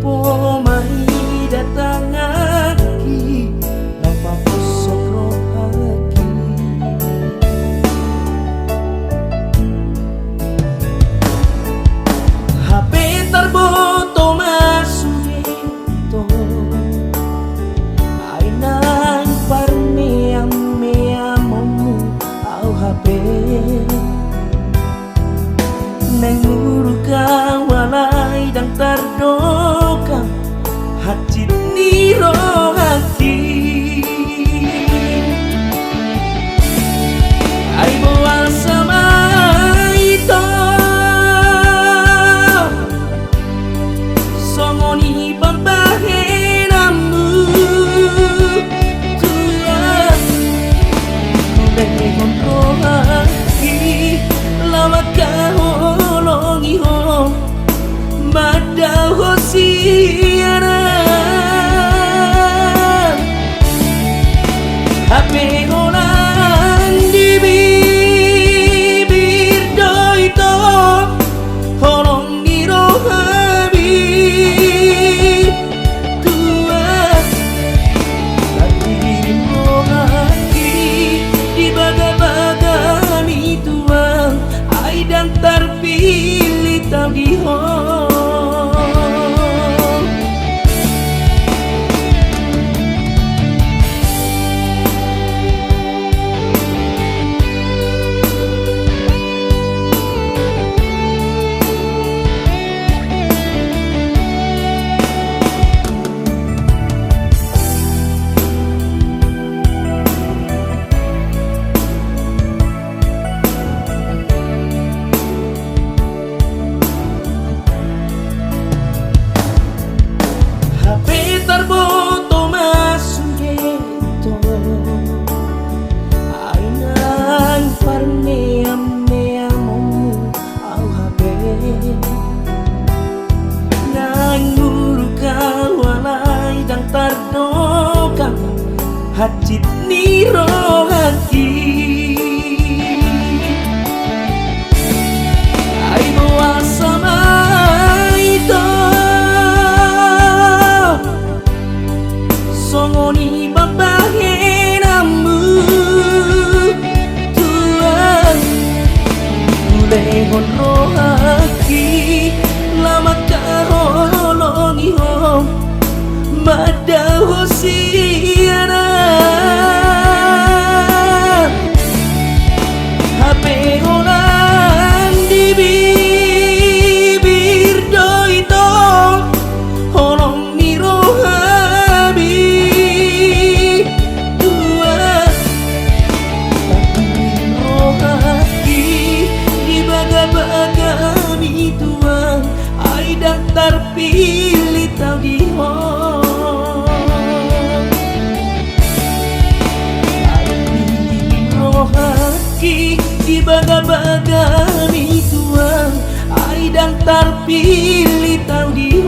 pomai datang aki napa pusok rohaki HP terboto masukito ainang parmeam meamomu au HP neng muruka walai dang tardoka hacit niro haki ai boal sama ito songoni pambahenamu tuan bengon rohaki lama kahologi ho madal hosiana HP holan di bibir doito holong di rohabi tua tapi rohaki di baga-bagami tuang ai dan terpilih tau di terboto masugeto ainang parneam meamomu au HP nang muruka walai dang tardoka hacit niro haki ai boa sama ito songoni babahenamu tuan lehon rohaki lama kahologi ho madal hosiana HP holan di bibir doito holong ni rohabi bagami tuang ai dan terpilih tau di rohaki di bagami tuang ai dan terpilih tau di